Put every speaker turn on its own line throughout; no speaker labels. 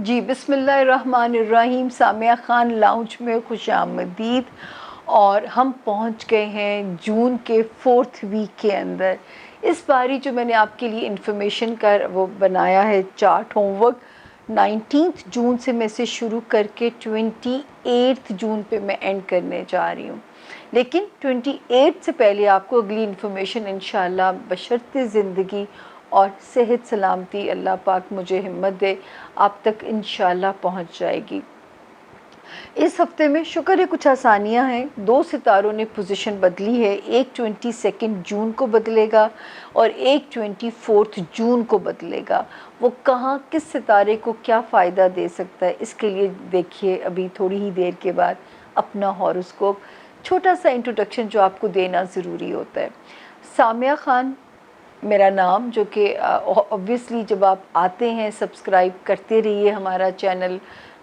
جی بسم اللہ الرحمن الرحیم. سامیہ خان لاؤنج میں خوش آمدید. اور ہم پہنچ گئے ہیں جون کے 4th ویک کے اندر. اس باری جو میں نے آپ کے لیے انفارمیشن کا وہ بنایا ہے چارٹ ہوم ورک، 19 جون سے میں سے شروع کر کے 28 جون پہ میں اینڈ کرنے جا رہی ہوں. لیکن 28 سے پہلے آپ کو اگلی انفارمیشن انشاءاللہ بشرط زندگی اور صحت سلامتی اللہ پاک مجھے ہمت دے آپ تک انشاءاللہ پہنچ جائے گی. اس ہفتے میں شکر ہے کچھ آسانیاں ہیں. 2 ستاروں نے پوزیشن بدلی ہے. ایک 22 جون کو بدلے گا اور ایک 24 جون کو بدلے گا. وہ کہاں کس ستارے کو کیا فائدہ دے سکتا ہے اس کے لیے دیکھیے ابھی تھوڑی ہی دیر کے بعد اپنا ہاروسکوپ. چھوٹا سا انٹروڈکشن جو آپ کو دینا ضروری ہوتا ہے. سامیہ خان میرا نام، جو کہ اوبویسلی جب آپ آتے ہیں سبسکرائب کرتے رہیے ہمارا چینل،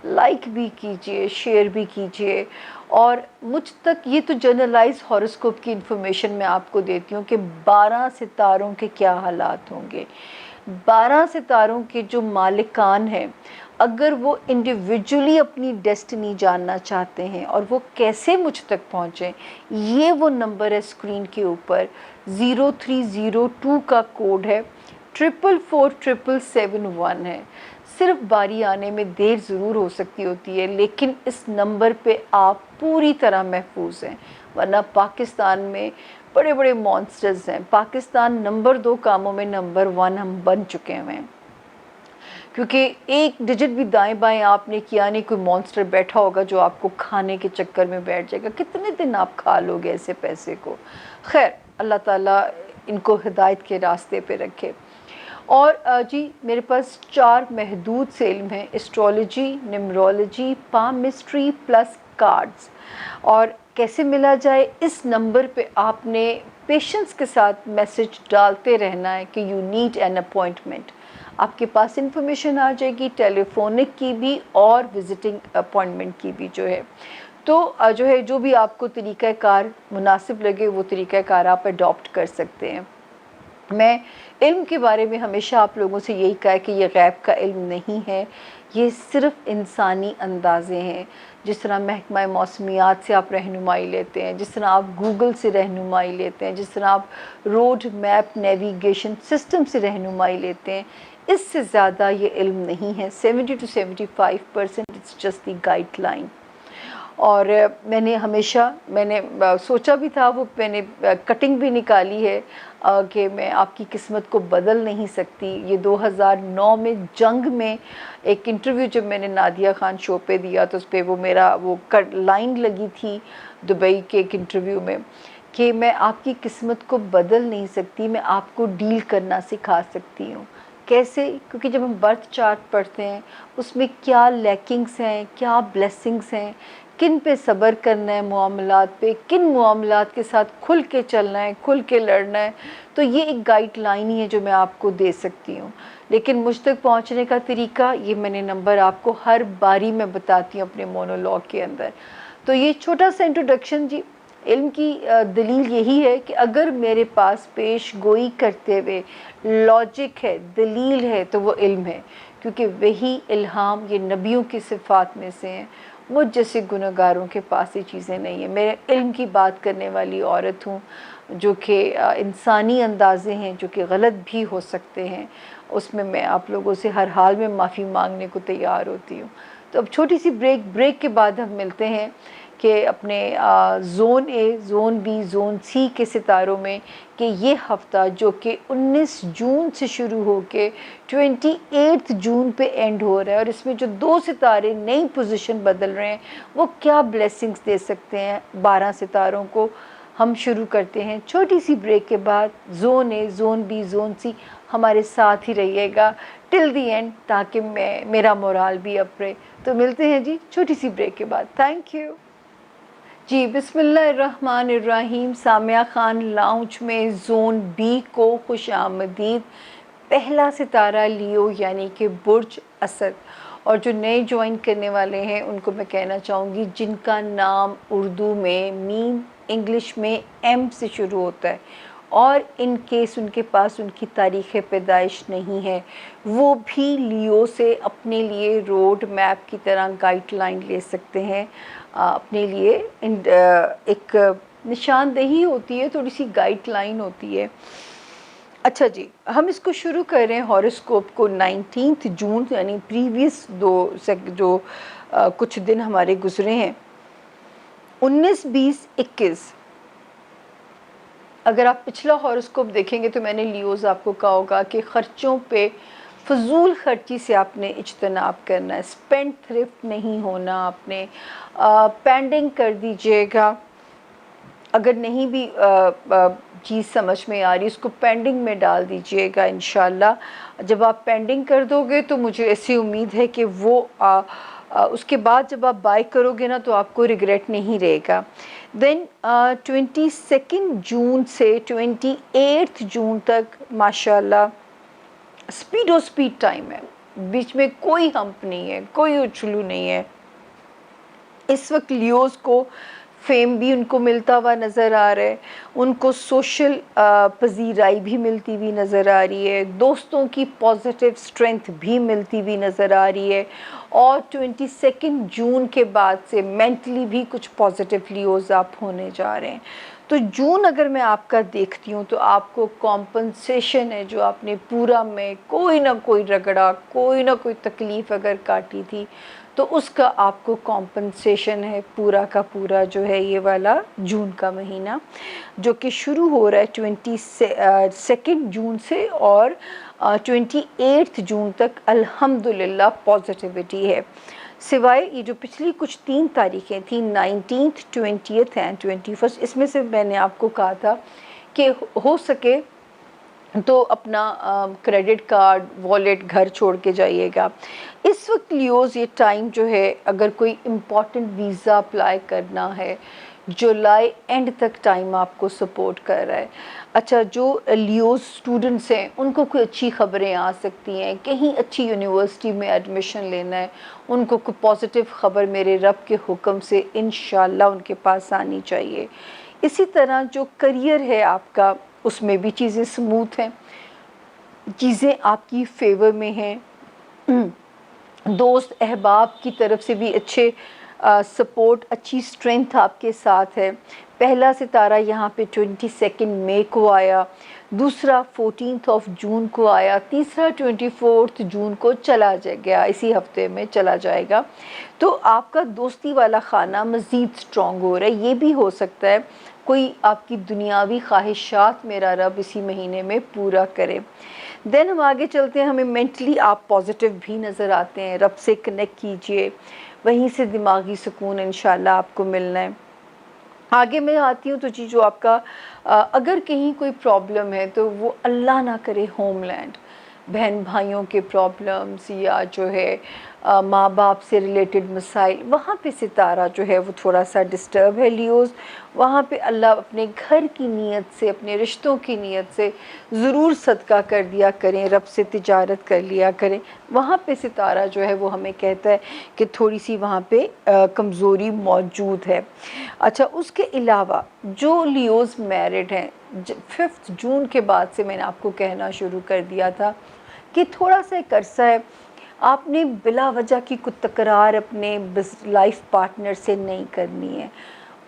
لائک بھی کیجئے، شیئر بھی کیجئے. اور مجھ تک یہ تو جنرلائز ہاروسکوپ کی انفارمیشن میں آپ کو دیتی ہوں کہ 12 ستاروں کے کیا حالات ہوں گے. 12 ستاروں کے جو مالکان ہیں اگر وہ انڈیویجولی اپنی ڈیسٹنی جاننا چاہتے ہیں اور وہ کیسے مجھ تک پہنچیں، یہ وہ نمبر ہے اسکرین کے اوپر. 0302 کا کوڈ ہے، 444771 ہے. صرف باری آنے میں دیر ضرور ہو سکتی ہوتی ہے لیکن اس نمبر پہ آپ پوری طرح محفوظ ہیں. ورنہ پاکستان میں بڑے بڑے مانسٹرز ہیں. پاکستان نمبر 2 کاموں میں نمبر 1 ہم بن چکے ہوئے ہیں، کیونکہ ایک ڈیجٹ بھی دائیں بائیں آپ نے کیا نہیں کوئی مانسٹر بیٹھا ہوگا جو آپ کو کھانے کے چکر میں بیٹھ جائے گا. کتنے دن آپ کھا لو گے ایسے پیسے کو. خیر اللہ تعالیٰ ان کو ہدایت کے راستے پہ رکھے. اور جی میرے پاس 4 محدود سے علم ہیں: اسٹرالوجی، نیمرولوجی، پامسٹری پلس کارڈز. اور کیسے ملا جائے؟ اس نمبر پہ آپ نے پیشنس کے ساتھ میسج ڈالتے رہنا ہے کہ یو نیڈ این اپوائنٹمنٹ. آپ کے پاس انفارمیشن آ جائے گی ٹیلی فونک کی بھی اور وزٹنگ اپوائنٹمنٹ کی بھی جو ہے. تو جو ہے جو بھی آپ کو طریقہ کار مناسب لگے وہ طریقہ کار آپ اڈاپٹ کر سکتے ہیں. میں علم کے بارے میں ہمیشہ آپ لوگوں سے یہی کہا ہے کہ یہ غیب کا علم نہیں ہے، یہ صرف انسانی اندازے ہیں. جس طرح محکمہ موسمیات سے آپ رہنمائی لیتے ہیں، جس طرح آپ گوگل سے رہنمائی لیتے ہیں، جس طرح آپ روڈ میپ نیویگیشن سسٹم سے رہنمائی لیتے ہیں، اس سے زیادہ یہ علم نہیں ہے. 70 to 75% it's just the guideline. اور میں نے ہمیشہ سوچا بھی تھا، وہ میں نے کٹنگ بھی نکالی ہے کہ میں آپ کی قسمت کو بدل نہیں سکتی. یہ 2009 میں جنگ میں ایک انٹرویو جب میں نے نادیہ خان شو پہ دیا تو اس پہ وہ میرا وہ لائن لگی تھی دبئی کے ایک انٹرویو میں کہ میں آپ کی قسمت کو بدل نہیں سکتی، میں آپ کو ڈیل کرنا سکھا سکتی ہوں. کیسے؟ کیونکہ جب ہم برتھ چارٹ پڑھتے ہیں اس میں کیا لیکنگز ہیں، کیا بلیسنگز ہیں، کن پہ صبر کرنا ہے معاملات پہ، کن معاملات کے ساتھ کھل کے چلنا ہے، کھل کے لڑنا ہے. تو یہ ایک گائیڈ لائن ہی ہے جو میں آپ کو دے سکتی ہوں. لیکن مجھ تک پہنچنے کا طریقہ یہ میں نے نمبر آپ کو ہر باری میں بتاتی ہوں اپنے مونولوگ کے اندر. تو یہ چھوٹا سا انٹروڈکشن جی. علم کی دلیل یہی ہے کہ اگر میرے پاس پیش گوئی کرتے ہوئے لاجک ہے، دلیل ہے، تو وہ علم ہے. کیونکہ وہی الہام یہ نبیوں کی صفات میں سے ہیں. مجھ جیسے گنہگاروں کے پاس یہ چیزیں نہیں ہیں. میں علم کی بات کرنے والی عورت ہوں جو کہ انسانی اندازے ہیں جو کہ غلط بھی ہو سکتے ہیں. اس میں آپ لوگوں سے ہر حال میں معافی مانگنے کو تیار ہوتی ہوں. تو اب چھوٹی سی بریک کے بعد ہم ملتے ہیں کہ اپنے zone A, zone B, zone C کے ستاروں میں کہ یہ ہفتہ جو کہ 19 جون سے شروع ہو کے 28 جون پہ اینڈ ہو رہا ہے، اور اس میں جو 2 ستارے نئی پوزیشن بدل رہے ہیں وہ کیا بلیسنگز دے سکتے ہیں 12 ستاروں کو. ہم شروع کرتے ہیں چھوٹی سی بریک کے بعد. Zone A, zone B, zone C ہمارے ساتھ ہی رہیے گا ٹل دی اینڈ تاکہ میرا مورال بھی اپ رہے. تو ملتے ہیں جی چھوٹی سی بریک کے بعد. تھینک یو جی. بسم اللہ الرحمن الرحیم. سامیہ خان لاؤنج میں زون بی کو خوش آمدید. پہلا ستارہ لیو یعنی کہ برج اسد. اور جو نئے جوائن کرنے والے ہیں ان کو میں کہنا چاہوں گی جن کا نام اردو میں میم، انگلش میں ایم سے شروع ہوتا ہے، اور ان کیس ان کے پاس ان کی تاریخ پیدائش نہیں ہے، وہ بھی لیو سے اپنے لیے روڈ میپ کی طرح گائیڈ لائن لے سکتے ہیں، اپنے لیے ایک نشاندہی ہوتی ہے، تھوڑی سی گائیڈ لائن ہوتی ہے۔ اچھا جی، ہم اس کو شروع کر رہے ہیں ہاروسکوپ کو 19 جون، یعنی پریویس جو کچھ دن ہمارے گزرے ہیں، 19، 20، 21۔ اگر آپ پچھلا ہاروسکوپ دیکھیں گے تو میں نے لیوز آپ کو کہا ہوگا کہ خرچوں پہ، فضول خرچی سے آپ نے اجتناب کرنا ہے، اسپینڈ تھرفٹ نہیں ہونا، آپ نے پینڈنگ کر دیجیے گا، اگر نہیں بھی چیز سمجھ میں آ رہی اس کو پینڈنگ میں ڈال دیجیے گا انشاءاللہ۔ جب آپ پینڈنگ کر دو گے تو مجھے ایسی امید ہے کہ وہ اس کے بعد جب آپ بائی کرو گے نا تو آپ کو ریگریٹ نہیں رہے گا۔ دین 22 جون سے 28 جون تک ماشاءاللہ سپیڈ ٹائم ہے، بیچ میں کوئی ہمپ نہیں ہے، کوئی اچھلو نہیں ہے۔ اس وقت لیوز کو فیم بھی ان کو ملتا ہوا نظر آ رہا ہے، ان کو سوشل پذیرائی بھی ملتی ہوئی نظر آ رہی ہے، دوستوں کی پازیٹیو اسٹرینتھ بھی ملتی ہوئی نظر آ رہی ہے، اور 22 جون کے بعد سے مینٹلی بھی کچھ پازیٹیو لیوز آپ ہونے جا رہے ہیں۔ تو جون اگر میں آپ کا دیکھتی ہوں تو آپ کو کمپنسیشن ہے جو آپ نے پورا میں کوئی نہ کوئی رگڑا، کوئی نہ کوئی تکلیف اگر کاٹی تھی تو اس کا آپ کو کمپنسیشن ہے پورا کا پورا، جو ہے یہ والا جون کا مہینہ جو کہ شروع ہو رہا ہے 22 جون سے اور 28 جون تک الحمدللہ پازیٹیوٹی ہے، سوائے یہ جو پچھلی کچھ 3 تاریخیں تھیں 19th 20th and 21st، اس میں سے میں نے آپ کو کہا تھا کہ ہو سکے تو اپنا کریڈٹ کارڈ والیٹ گھر چھوڑ کے جائیے گا۔ اس وقت لیوز یہ ٹائم جو ہے اگر کوئی امپورٹنٹ ویزا اپلائی کرنا ہے، جولائی اینڈ تک ٹائم آپ کو سپورٹ کر رہا ہے۔ اچھا، جو لیوز اسٹوڈنٹس ہیں ان کو کوئی اچھی خبریں آ سکتی ہیں، کہیں اچھی یونیورسٹی میں ایڈمیشن لینا ہے، ان کو کوئی پازیٹیو خبر میرے رب کے حکم سے انشاءاللہ ان کے پاس آنی چاہیے۔ اسی طرح جو کریئر ہے آپ کا، اس میں بھی چیزیں سموتھ ہیں، چیزیں آپ کی فیور میں ہیں، دوست احباب کی طرف سے بھی اچھے سپورٹ، اچھی اسٹرینتھ آپ کے ساتھ ہے۔ پہلا ستارہ یہاں پہ 22 مئی کو آیا، دوسرا 14 جون کو آیا، تیسرا 24 جون کو چلا گیا، اسی ہفتے میں چلا جائے گا۔ تو آپ کا دوستی والا خانہ مزید سٹرونگ ہو رہا ہے۔ یہ بھی ہو سکتا ہے کوئی آپ کی دنیاوی خواہشات میرا رب اسی مہینے میں پورا کرے۔ دین ہم آگے چلتے ہیں، ہمیں مینٹلی آپ پازیٹیو بھی نظر آتے ہیں، رب سے کنیکٹ کیجئے، وہیں سے دماغی سکون انشاءاللہ آپ کو ملنا ہے۔ آگے میں آتی ہوں تو جی، جو آپ کا اگر کہیں کوئی پرابلم ہے تو وہ اللہ نہ کرے ہوم لینڈ، بہن بھائیوں کے پرابلمز یا جو ہے ماں باپ سے ریلیٹڈ مسائل، وہاں پہ ستارہ جو ہے وہ تھوڑا سا ڈسٹرب ہے لیوز، وہاں پہ اللہ اپنے گھر کی نیت سے، اپنے رشتوں کی نیت سے ضرور صدقہ کر دیا کریں، رب سے تجارت کر لیا کریں، وہاں پہ ستارہ جو ہے وہ ہمیں کہتا ہے کہ تھوڑی سی وہاں پہ کمزوری موجود ہے۔ اچھا، اس کے علاوہ جو لیوز میرڈ ہیں، 5 جون کے بعد سے میں نے آپ کو کہنا شروع کر دیا تھا کہ تھوڑا سا ایک عرصہ ہے آپ نے بلا وجہ کی کوئی تکرار اپنے لائف پارٹنر سے نہیں کرنی ہے،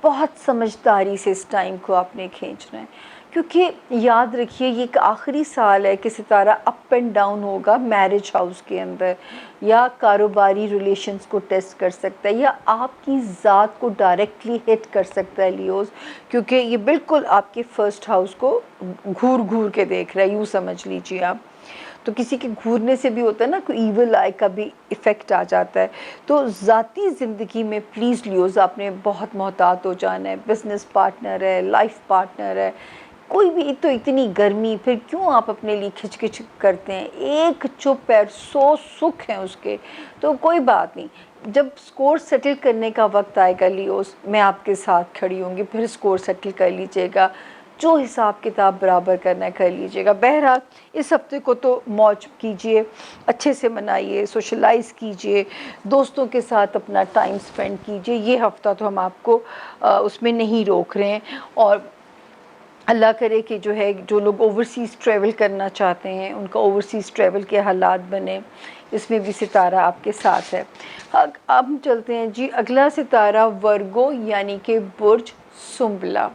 بہت سمجھداری سے اس ٹائم کو آپ نے کھینچنا ہے، کیونکہ یاد رکھیے یہ ایک آخری سال ہے کہ ستارہ اپ اینڈ ڈاؤن ہوگا میرج ہاؤس کے اندر، یا کاروباری ریلیشنز کو ٹیسٹ کر سکتا ہے، یا آپ کی ذات کو ڈائریکٹلی ہٹ کر سکتا ہے لیوز، کیونکہ یہ بالکل آپ کے فرسٹ ہاؤس کو گھور گھور کے دیکھ رہا ہے، یوں سمجھ لیجیے آپ۔ تو کسی کے گھورنے سے بھی ہوتا ہے نا، کوئی ایول آئی کا بھی ایفیکٹ آ جاتا ہے۔ تو ذاتی زندگی میں پلیز لیوز آپ نے بہت محتاط ہو جانا ہے، بزنس پارٹنر ہے، لائف پارٹنر ہے، کوئی بھی، تو اتنی گرمی، پھر کیوں آپ اپنے لیے کھچ کھچ کرتے ہیں، ایک چپ ہے 100 سکھ ہیں اس کے، تو کوئی بات نہیں، جب سکور سیٹل کرنے کا وقت آئے گا لیوز، میں آپ کے ساتھ کھڑی ہوں گی، پھر سکور سیٹل کر لیجئے گا، جو حساب کتاب برابر کرنا ہے کر لیجئے گا۔ بہرحال اس ہفتے کو تو موج کیجئے، اچھے سے منائیے، سوشلائز کیجئے، دوستوں کے ساتھ اپنا ٹائم سپینڈ کیجئے، یہ ہفتہ تو ہم آپ کو اس میں نہیں روک رہے ہیں، اور اللہ کرے کہ جو ہے جو لوگ اوورسیز ٹریول کرنا چاہتے ہیں ان کا اوورسیز ٹریول کے حالات بنے، اس میں بھی ستارہ آپ کے ساتھ ہے۔ اب ہم چلتے ہیں جی اگلا ستارہ ورگو یعنی کہ برج سنبلہ۔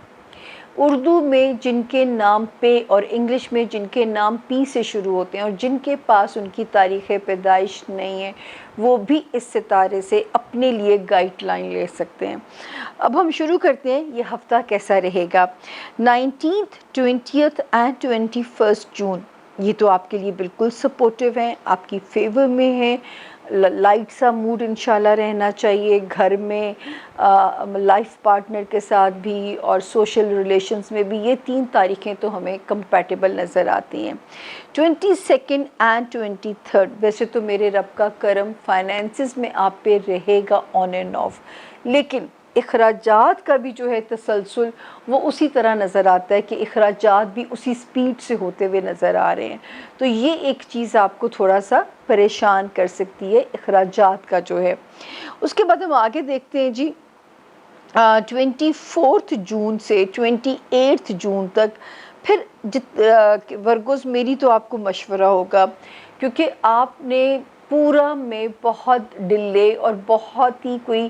اردو میں جن کے نام پہ اور انگلش میں جن کے نام پی سے شروع ہوتے ہیں اور جن کے پاس ان کی تاریخ پیدائش نہیں ہے وہ بھی اس ستارے سے اپنے لیے گائیڈ لائن لے سکتے ہیں۔ اب ہم شروع کرتے ہیں یہ ہفتہ کیسا رہے گا۔ 19th 20th اینڈ 21 جون یہ تو آپ کے لیے بالکل سپورٹیو ہیں، آپ کی فیور میں ہیں، لائٹ سا موڈ انشاءاللہ رہنا چاہیے گھر میں، لائف پارٹنر کے ساتھ بھی اور سوشل ریلیشنز میں بھی۔ یہ 3 تاریخیں تو ہمیں کمپیٹیبل نظر آتی ہیں۔ 22 اینڈ 23 ویسے تو میرے رب کا کرم فائنینسز میں آپ پہ رہے گا آن اینڈ آف، لیکن اخراجات کا بھی جو ہے تسلسل وہ اسی طرح نظر آتا ہے کہ اخراجات بھی اسی سپیڈ سے ہوتے ہوئے نظر آ رہے ہیں، تو یہ ایک چیز آپ کو تھوڑا سا پریشان کر سکتی ہے اخراجات کا جو ہے۔ اس کے بعد ہم آگے دیکھتے ہیں جی 24 جون سے 28 جون تک پھر ورگوز میری تو آپ کو مشورہ ہوگا کیونکہ آپ نے پورا میں بہت ڈلے اور بہت ہی کوئی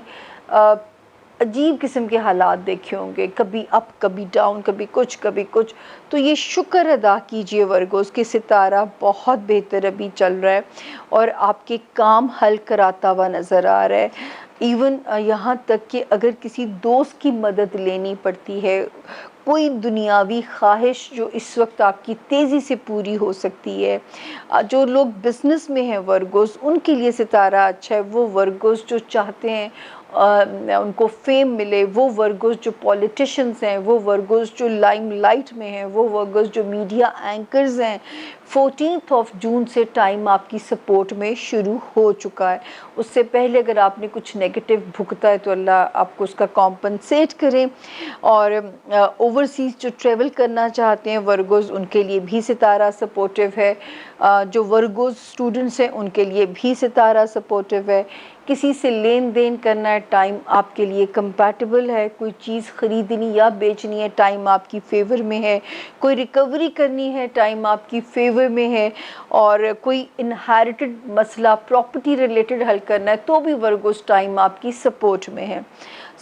عجیب قسم کے حالات دیکھے ہوں گے، کبھی اپ کبھی ڈاؤن، کبھی کچھ، تو یہ شکر ادا کیجئے ورگوز کہ ستارہ بہت بہتر ابھی چل رہا ہے اور آپ کے کام حل کراتا ہوا نظر آ رہا ہے۔ ایون یہاں تک کہ اگر کسی دوست کی مدد لینی پڑتی ہے، کوئی دنیاوی خواہش جو اس وقت آپ کی تیزی سے پوری ہو سکتی ہے، جو لوگ بزنس میں ہیں ورگوز ان کے لیے ستارہ اچھا ہے، وہ ورگوز جو چاہتے ہیں ان کو فیم ملے، وہ ورگوز جو پولیٹیشنز ہیں، وہ ورگوز جو لائم لائٹ میں ہیں، وہ ورگوز جو میڈیا اینکرز ہیں، 14 جون سے ٹائم آپ کی سپورٹ میں شروع ہو چکا ہے۔ اس سے پہلے اگر آپ نے کچھ نیگیٹو بھگتا ہے تو اللہ آپ کو اس کا کمپنسیٹ کریں، اور اوورسیز جو ٹریول کرنا چاہتے ہیں ورگوز ان کے لیے بھی ستارہ سپورٹیو ہے، جو ورگوز سٹوڈنٹس ہیں ان کے لیے بھی ستارہ سپورٹیو ہے۔ کسی سے لین دین کرنا ہے ٹائم آپ کے لیے کمپیٹیبل ہے، کوئی چیز خریدنی یا بیچنی ہے ٹائم آپ کی فیور میں ہے، کوئی ریکوری کرنی ہے ٹائم آپ کی فیور میں ہے، اور کوئی انہیریٹڈ مسئلہ پراپرٹی ریلیٹڈ حل کرنا ہے تو بھی ورگوز ٹائم آپ کی سپورٹ میں ہے۔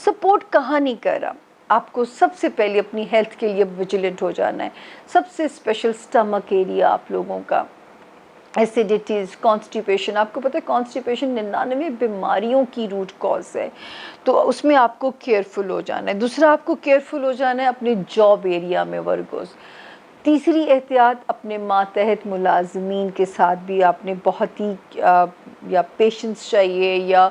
سپورٹ کہاں نہیں کر رہا، آپ کو سب سے پہلے اپنی ہیلتھ کے لیے ویجیلنٹ ہو جانا ہے۔ سب سے اسپیشل سٹمک ایریا آپ لوگوں کا، ایسیڈیٹیز، کانسٹیپیشن، آپ کو پتہ ہے کانسٹیپیشن 99 بیماریوں کی روٹ کاز ہے، تو اس میں آپ کو کیئرفل ہو جانا ہے۔ دوسرا آپ کو کیئرفل ہو جانا ہے اپنے جاب ایریا میں ورگوز۔ تیسری احتیاط اپنے ماتحت ملازمین کے ساتھ بھی آپ نے بہت ہی یا پیشنس چاہیے یا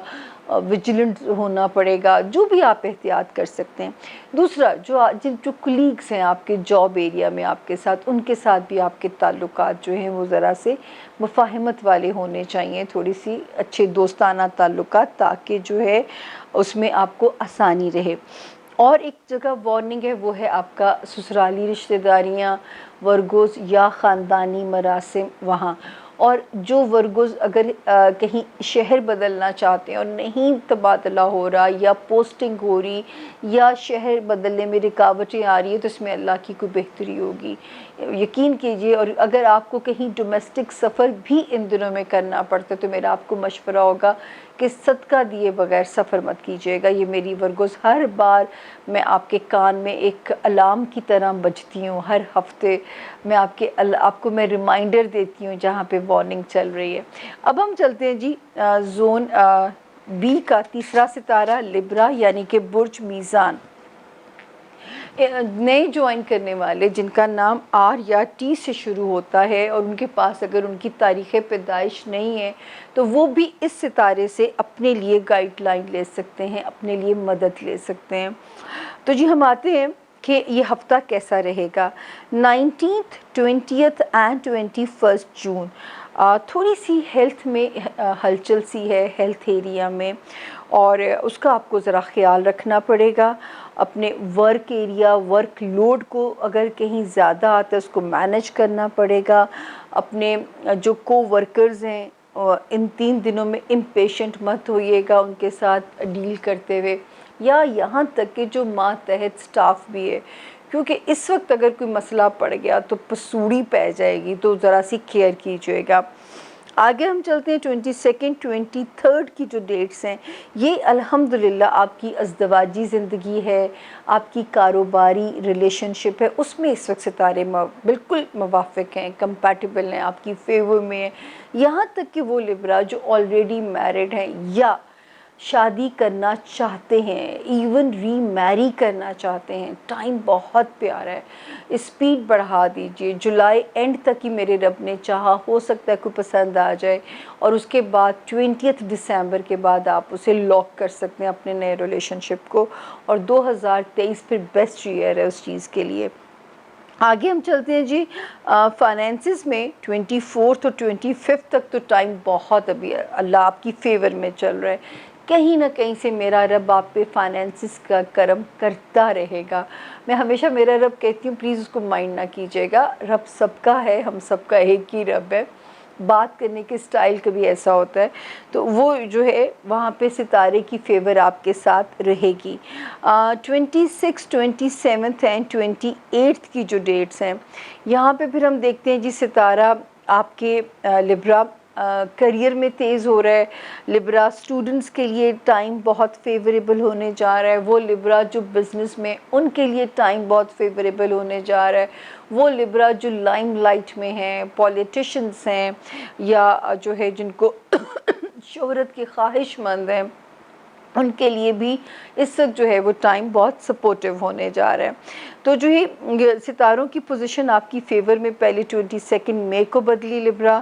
ویجیلنٹ ہونا پڑے گا، جو بھی آپ احتیاط کر سکتے ہیں۔ دوسرا جو کلیگز ہیں آپ کے جاب ایریا میں آپ کے ساتھ، ان کے ساتھ بھی آپ کے تعلقات جو ہیں وہ ذرا سے مفاہمت والے ہونے چاہیے، تھوڑی سی اچھے دوستانہ تعلقات، تاکہ جو ہے اس میں آپ کو آسانی رہے۔ اور ایک جگہ وارننگ ہے، وہ ہے آپ کا سسرالی رشتہ داریاں ورگوز یا خاندانی مراسم وہاں، اور جو ورگوز اگر کہیں شہر بدلنا چاہتے ہیں اور نہیں تبادلہ ہو رہا یا پوسٹنگ ہو رہی یا شہر بدلنے میں رکاوٹیں آ رہی ہے تو اس میں اللہ کی کوئی بہتری ہوگی، یقین کیجئے۔ اور اگر آپ کو کہیں ڈومیسٹک سفر بھی ان دنوں میں کرنا پڑتا ہے تو میرا آپ کو مشورہ ہوگا کہ صدقہ دیے بغیر سفر مت کیجیے گا۔ یہ میری ورگوز ہر بار میں آپ کے کان میں ایک الارم کی طرح بجتی ہوں، ہر ہفتے میں آپ کو میں ریمائنڈر دیتی ہوں جہاں پہ وارننگ چل رہی ہے۔ اب ہم چلتے ہیں جی زون بی کا تیسرا ستارہ لبرا یعنی کہ برج میزان۔ نئے جوائن کرنے والے جن کا نام آر یا ٹی سے شروع ہوتا ہے اور ان کے پاس اگر ان کی تاریخ پیدائش نہیں ہے تو وہ بھی اس ستارے سے اپنے لیے گائیڈ لائن لے سکتے ہیں، اپنے لیے مدد لے سکتے ہیں۔ تو جی ہم آتے ہیں کہ یہ ہفتہ کیسا رہے گا۔ 19th 20th اینڈ 21 جون تھوڑی سی ہیلتھ میں ہلچل سی ہے ہیلتھ ایریا میں، اور اس کا آپ کو ذرا خیال رکھنا پڑے گا۔ اپنے ورک ایریا، ورک لوڈ کو اگر کہیں زیادہ آتا ہے اس کو مینیج کرنا پڑے گا۔ اپنے جو کو ورکرز ہیں ان 3 دنوں میں امپیشنٹ مت ہوئیے گا ان کے ساتھ ڈیل کرتے ہوئے، یا یہاں تک کہ جو ماتحت سٹاف بھی ہے، کیونکہ اس وقت اگر کوئی مسئلہ پڑ گیا تو پسوڑی پہ جائے گی، تو ذرا سی کیئر کیجیے گا۔ آگے ہم چلتے ہیں 22 23 کی جو ڈیٹس ہیں، یہ الحمدللہ آپ کی ازدواجی زندگی ہے، آپ کی کاروباری ریلیشن شپ ہے، اس میں اس وقت ستارے بالکل موافق ہیں، کمپیٹیبل ہیں، آپ کی فیور میں ہیں۔ یہاں تک کہ وہ لبرا جو آلریڈی میرڈ ہیں یا شادی کرنا چاہتے ہیں، ایون ری میری کرنا چاہتے ہیں، ٹائم بہت پیارا ہے، اسپیڈ بڑھا دیجئے۔ جولائی اینڈ تک ہی میرے رب نے چاہا، ہو سکتا ہے کوئی پسند آ جائے، اور اس کے بعد 20 دسمبر کے بعد آپ اسے لاک کر سکتے ہیں اپنے نئے ریلیشن شپ کو، اور 2023 پھر بیسٹ ایئر ہے اس چیز کے لیے۔ آگے ہم چلتے ہیں جی فائنینسز میں 24 اور 25 تک تو ٹائم بہت ابھی اللہ آپ کی فیور میں چل رہا ہے، کہیں نہ کہیں سے میرا رب آپ پہ فائنینسز کا کرم کرتا رہے گا۔ میں ہمیشہ میرا رب کہتی ہوں، پلیز اس کو مائنڈ نہ کیجیے گا، رب سب کا ہے، ہم سب کا ایک ہی رب ہے، بات کرنے کے سٹائل کبھی ایسا ہوتا ہے، تو وہ جو ہے وہاں پہ ستارے کی فیور آپ کے ساتھ رہے گی۔ 26 27 اینڈ 28 کی جو ڈیٹس ہیں، یہاں پہ پھر ہم دیکھتے ہیں جی ستارہ آپ کے لبرا کریئر میں تیز ہو رہا ہے، لبرا اسٹوڈنٹس کے لیے ٹائم بہت فیوریبل ہونے جا رہا ہے، وہ لبرا جو بزنس میں ان کے لیے ٹائم بہت فیوریبل ہونے جا رہا ہے، وہ لبرا جو لائم لائٹ میں ہیں، پولیٹیشنز ہیں، یا جو ہے جن کو شہرت کے خواہش مند ہیں، ان کے لیے بھی اس وقت جو ہے وہ ٹائم بہت سپورٹیو ہونے جا رہا ہے۔ تو جو یہ ستاروں کی پوزیشن آپ کی فیور میں پہلے 22 مئی کو بدلی لبرا،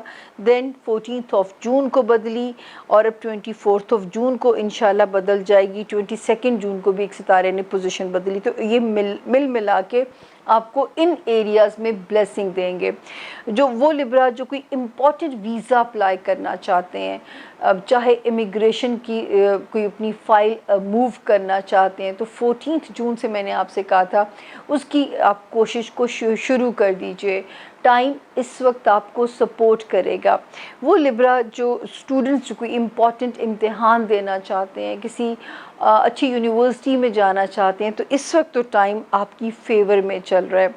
دین 14 جون کو بدلی، اور اب 24 جون کو انشاءاللہ بدل جائے گی، 22 جون کو بھی ایک ستارے نے پوزیشن بدلی، تو یہ مل ملا کے آپ کو ان ایریاز میں بلیسنگ دیں گے۔ جو وہ لبرا جو کوئی امپورٹنٹ ویزا اپلائی کرنا چاہتے ہیں، اب چاہے امیگریشن کی کوئی اپنی فائل موو کرنا چاہتے ہیں، تو 14 جون سے میں نے آپ سے کہا تھا اس کی آپ کوشش کو شروع کر دیجئے، ٹائم اس وقت آپ کو سپورٹ کرے گا۔ وہ لبرا جو اسٹوڈنٹس جو کوئی امپورٹنٹ امتحان دینا چاہتے ہیں، کسی اچھی یونیورسٹی میں جانا چاہتے ہیں، تو اس وقت تو ٹائم آپ کی فیور میں چل رہا ہے۔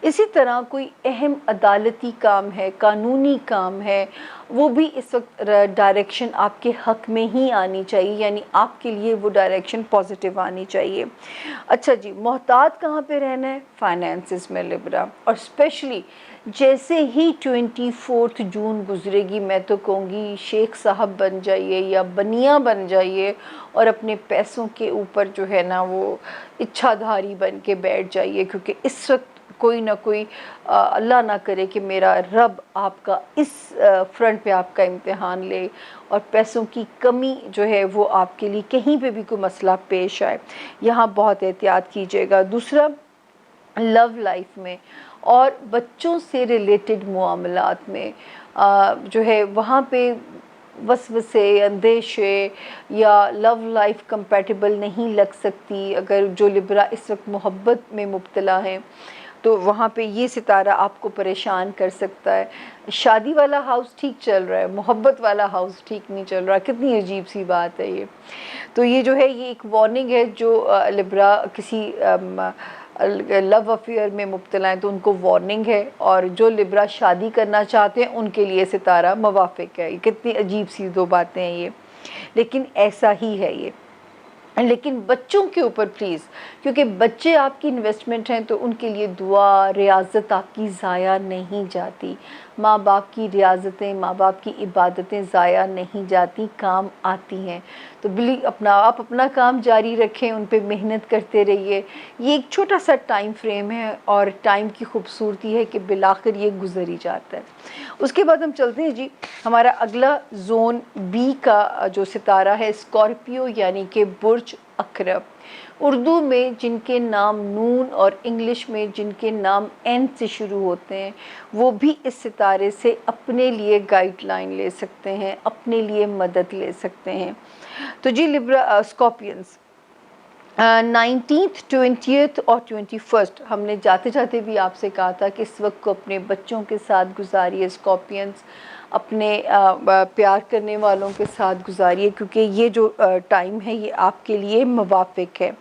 اسی طرح کوئی اہم عدالتی کام ہے، قانونی کام ہے، وہ بھی اس وقت ڈائریکشن آپ کے حق میں ہی آنی چاہیے، یعنی آپ کے لیے وہ ڈائریکشن پازیٹیو آنی چاہیے۔ اچھا جی، محتاط کہاں پہ رہنا ہے؟ فائنینسز میں لبرا، اور اسپیشلی جیسے ہی 24 جون گزرے گی، میں تو کہوں گی شیخ صاحب بن جائیے یا بنیا بن جائیے، اور اپنے پیسوں کے اوپر جو ہے نا وہ اچھا دھاری بن کے بیٹھ جائیے، کیونکہ اس وقت کوئی نہ کوئی اللہ نہ کرے کہ میرا رب آپ کا اس فرنٹ پہ آپ کا امتحان لے، اور پیسوں کی کمی جو ہے وہ آپ کے لیے کہیں پہ بھی کوئی مسئلہ پیش آئے، یہاں بہت احتیاط کیجیے گا۔ دوسرا، لو لائف میں اور بچوں سے ریلیٹڈ معاملات میں جو ہے وہاں پہ وسوسے، اندیشے، یا لو لائف کمپیٹیبل نہیں لگ سکتی، اگر جو لبرا اس وقت محبت میں مبتلا ہیں، تو وہاں پہ یہ ستارہ آپ کو پریشان کر سکتا ہے۔ شادی والا ہاؤس ٹھیک چل رہا ہے، محبت والا ہاؤس ٹھیک نہیں چل رہا، کتنی عجیب سی بات ہے یہ۔ تو یہ جو ہے یہ ایک وارننگ ہے، جو لبرا کسی لو افیئر میں مبتلا ہیں تو ان کو وارننگ ہے، اور جو لبرا شادی کرنا چاہتے ہیں ان کے لیے ستارہ موافق ہے۔ یہ کتنی عجیب سی دو باتیں ہیں یہ، لیکن ایسا ہی ہے یہ۔ لیکن بچوں کے اوپر پلیز، کیونکہ بچے آپ کی انویسٹمنٹ ہیں، تو ان کے لیے دعا ریاضت آپ کی ضائع نہیں جاتی، ماں باپ کی ریاضتیں، ماں باپ کی عبادتیں ضائع نہیں جاتی، کام آتی ہیں۔ تو آپ اپنا کام جاری رکھیں، ان پہ محنت کرتے رہیے۔ یہ ایک چھوٹا سا ٹائم فریم ہے، اور ٹائم کی خوبصورتی ہے کہ بالآخر یہ گزر ہی جاتا ہے۔ اس کے بعد ہم چلتے ہیں جی، ہمارا اگلا زون بی کا جو ستارہ ہے اسکارپیو، یعنی کہ برج عقرب۔ اردو میں جن کے نام نون اور انگلش میں جن کے نام این سے شروع ہوتے ہیں، وہ بھی اس ستارے سے اپنے لیے گائیڈ لائن لے سکتے ہیں، اپنے لیے مدد لے سکتے ہیں۔ تو جی اسکارپینز، 19th 20th اور 21st ہم نے جاتے جاتے بھی آپ سے کہا تھا کہ اس وقت کو اپنے بچوں کے ساتھ گزاریے، اسکارپینس اپنے پیار کرنے والوں کے ساتھ گزاریے، کیونکہ یہ جو ٹائم ہے یہ آپ کے لیے موافق ہے،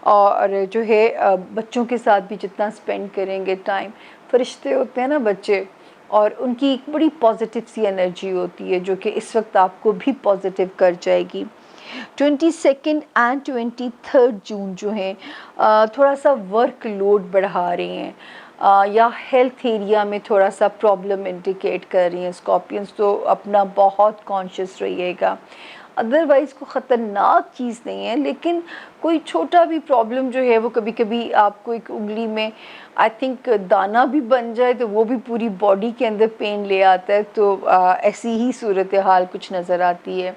اور جو ہے بچوں کے ساتھ بھی جتنا اسپینڈ کریں گے ٹائم، فرشتے ہوتے ہیں نا بچے، اور ان کی ایک بڑی پازیٹیو سی انرجی ہوتی ہے جو کہ اس وقت آپ کو بھی پازیٹیو کر جائے گی۔ 22 اینڈ 23 جون جو ہیں تھوڑا سا ورک لوڈ بڑھا رہی ہیں، یا ہیلتھ ایریا میں تھوڑا سا پرابلم انڈیکیٹ کر رہی ہیں اسکارپینس، تو اپنا بہت کانشیس رہیے گا۔ ادروائز کوئی خطرناک چیز نہیں ہے، لیکن کوئی چھوٹا بھی پرابلم جو ہے وہ کبھی کبھی آپ کو ایک انگلی میں آئی تھنک دانہ بھی بن جائے تو وہ بھی پوری باڈی کے اندر پین لے آتا ہے، تو ایسی ہی صورتحال کچھ نظر آتی ہے،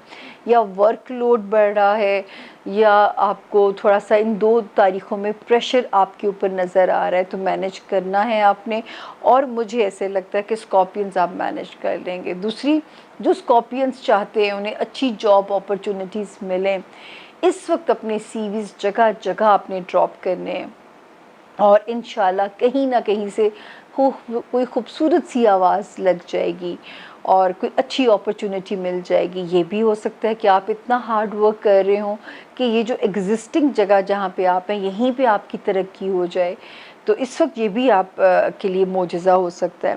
یا ورک لوڈ بڑھ رہا ہے، یا آپ کو تھوڑا سا ان 2 تاریخوں میں پریشر آپ کے اوپر نظر آ رہا ہے، تو مینیج کرنا ہے آپ نے، اور مجھے ایسے لگتا ہے کہ اسکارپینز آپ مینیج کر لیں گے۔ دوسری، جو اسکارپینز چاہتے ہیں انہیں اچھی جاب اپرچونیٹیز ملیں، اس وقت اپنے سی ویز جگہ جگہ اپنے ڈراپ کرنے ہیں، اور انشاءاللہ کہیں نہ کہیں سے کوئی خوبصورت سی آواز لگ جائے گی اور کوئی اچھی اپرچونٹی مل جائے گی۔ یہ بھی ہو سکتا ہے کہ آپ اتنا ہارڈ ورک کر رہے ہوں کہ یہ جو ایگزسٹنگ جگہ جہاں پہ آپ ہیں یہیں پہ آپ کی ترقی ہو جائے، تو اس وقت یہ بھی آپ کے لیے معجزہ ہو سکتا ہے۔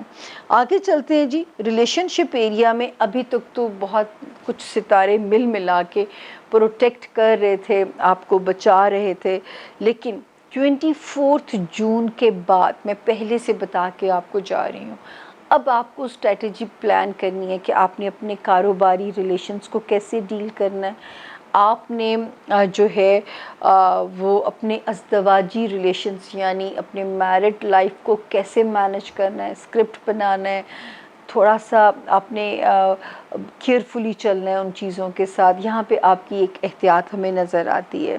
آگے چلتے ہیں جی، ریلیشن شپ ایریا میں ابھی تک تو بہت کچھ ستارے مل ملا کے پروٹیکٹ کر رہے تھے، آپ کو بچا رہے تھے، لیکن 24 جون کے بعد میں پہلے سے بتا کے آپ کو جا رہی ہوں، اب آپ کو اسٹریٹجی پلان کرنی ہے کہ آپ نے اپنے کاروباری ریلیشنز کو کیسے ڈیل کرنا ہے، آپ نے جو ہے وہ اپنے ازدواجی ریلیشنز یعنی اپنے میرڈ لائف کو کیسے مینیج کرنا ہے، اسکرپٹ بنانا ہے، تھوڑا سا آپ نے کیئرفلی چلنا ہے ان چیزوں کے ساتھ، یہاں پہ آپ کی ایک احتیاط ہمیں نظر آتی ہے۔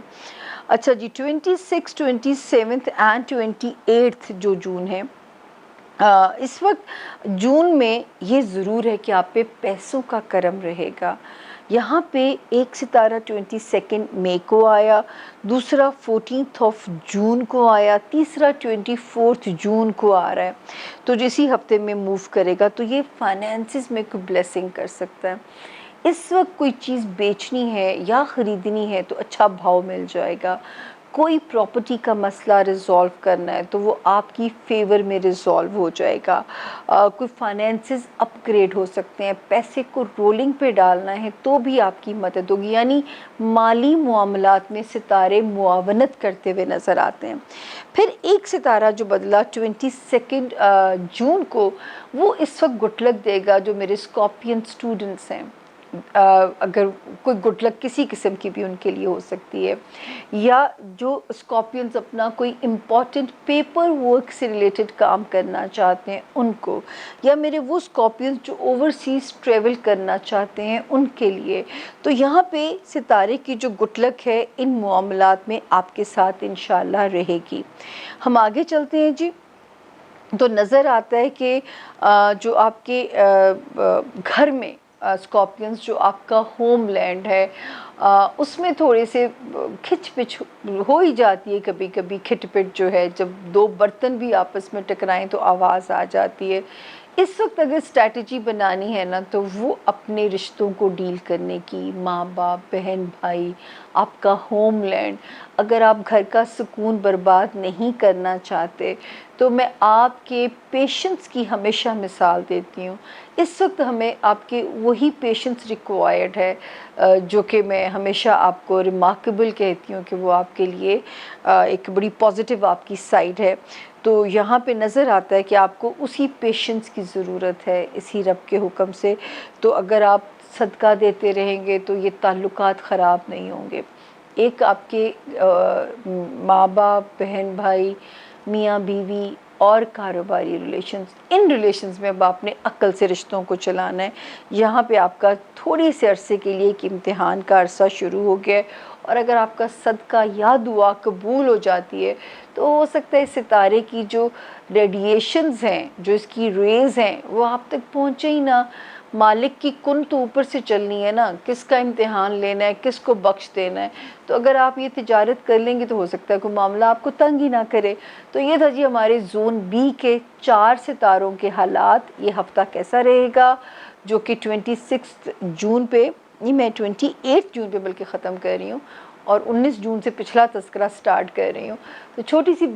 اچھا جی، 26 27 اینڈ 28 جو جون ہے، اس وقت جون میں یہ ضرور ہے کہ آپ پہ پیسوں کا کرم رہے گا۔ یہاں پہ ایک ستارہ 22 مئی کو آیا، دوسرا 14 جون کو آیا، تیسرا 24 جون کو آ رہا ہے، تو جسی ہفتے میں موو کرے گا تو یہ فائنینسز میں کوئی بلیسنگ کر سکتا ہے۔ اس وقت کوئی چیز بیچنی ہے یا خریدنی ہے تو اچھا بھاؤ مل جائے گا۔ کوئی پراپرٹی کا مسئلہ ریزولو کرنا ہے تو وہ آپ کی فیور میں ریزولو ہو جائے گا۔ کوئی فائنینسز اپ گریڈ ہو سکتے ہیں، پیسے کو رولنگ پہ ڈالنا ہے تو بھی آپ کی مدد ہوگی، یعنی مالی معاملات میں ستارے معاونت کرتے ہوئے نظر آتے ہیں۔ پھر ایک ستارہ جو بدلا 22 جون کو، وہ اس وقت گڈ لک دے گا جو میرے اسکارپین اسٹوڈنٹس ہیں، اگر کوئی گڈ لک کسی قسم کی بھی ان کے لیے ہو سکتی ہے، یا جو اسکارپینز اپنا کوئی امپورٹنٹ پیپر ورک سے ریلیٹڈ کام کرنا چاہتے ہیں ان کو، یا میرے وہ اسکارپینز جو اوورسیز ٹریول کرنا چاہتے ہیں ان کے لیے، تو یہاں پہ ستارے کی جو گڈ لک ہے ان معاملات میں آپ کے ساتھ انشاءاللہ رہے گی۔ ہم آگے چلتے ہیں جی، تو نظر آتا ہے کہ جو آپ کے گھر میں اسکارپینز جو آپ کا ہوم لینڈ ہے اس میں تھوڑے سے کھچ پچ ہو ہی جاتی ہے، کبھی کبھی کھٹ پٹ جو ہے، جب 2 برتن بھی آپس میں ٹکرائیں تو آواز آ جاتی ہے۔ اس وقت اگر اسٹریٹجی بنانی ہے نا تو وہ اپنے رشتوں کو ڈیل کرنے کی، ماں باپ، بہن بھائی، آپ کا ہوم لینڈ، اگر آپ گھر کا سکون برباد نہیں کرنا چاہتے تو میں آپ کے پیشنس کی ہمیشہ مثال دیتی ہوں۔ اس وقت ہمیں آپ کے وہی پیشنس ریکوائرڈ ہے جو کہ میں ہمیشہ آپ کو ریمارکیبل کہتی ہوں کہ وہ آپ کے لیے ایک بڑی پازیٹیو آپ کی سائڈ ہے۔ تو یہاں پہ نظر آتا ہے کہ آپ کو اسی پیشنس کی ضرورت ہے اسی رب کے حکم سے، تو اگر آپ صدقہ دیتے رہیں گے تو یہ تعلقات خراب نہیں ہوں گے۔ ایک آپ کے ماں باپ، بہن بھائی، میاں بیوی اور کاروباری ریلیشنز، ان ریلیشنز میں اب آپ نے عقل سے رشتوں کو چلانا ہے۔ یہاں پہ آپ کا تھوڑے سے عرصے کے لیے ایک امتحان کا عرصہ شروع ہو گیا ہے، اور اگر آپ کا صدقہ یا دعا قبول ہو جاتی ہے تو ہو سکتا ہے ستارے کی جو ریڈیشنز ہیں, جو اس کی ریز ہیں وہ آپ تک پہنچے ہی نہ. مالک کی کن تو اوپر سے چلنی ہے نا, کس کا امتحان لینا ہے, کس کو بخش دینا ہے. تو اگر آپ یہ تجارت کر لیں گے تو ہو سکتا ہے کوئی معاملہ آپ کو تنگ ہی نہ کرے. تو یہ تھا جی ہمارے زون بی کے 4 ستاروں کے حالات. یہ ہفتہ کیسا رہے گا, جو کہ 26 جون پہ, نہیں میں 28 جون پہ بلکہ ختم کر رہی ہوں, اور 19 جون سے پچھلا تذکرہ سٹارٹ کر رہی ہوں. تو چھوٹی سی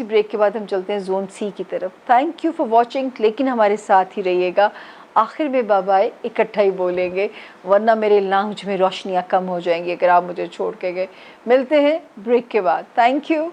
بریک کے بعد ہم چلتے ہیں زون سی کی طرف. تھینک یو فار واچنگ, لیکن ہمارے ساتھ ہی رہیے گا. آخر میں بابائے اکٹھا ہی بولیں گے, ورنہ میرے لانچ میں روشنیاں کم ہو جائیں گی اگر آپ مجھے چھوڑ کے گئے. ملتے ہیں بریک کے بعد. Thank you.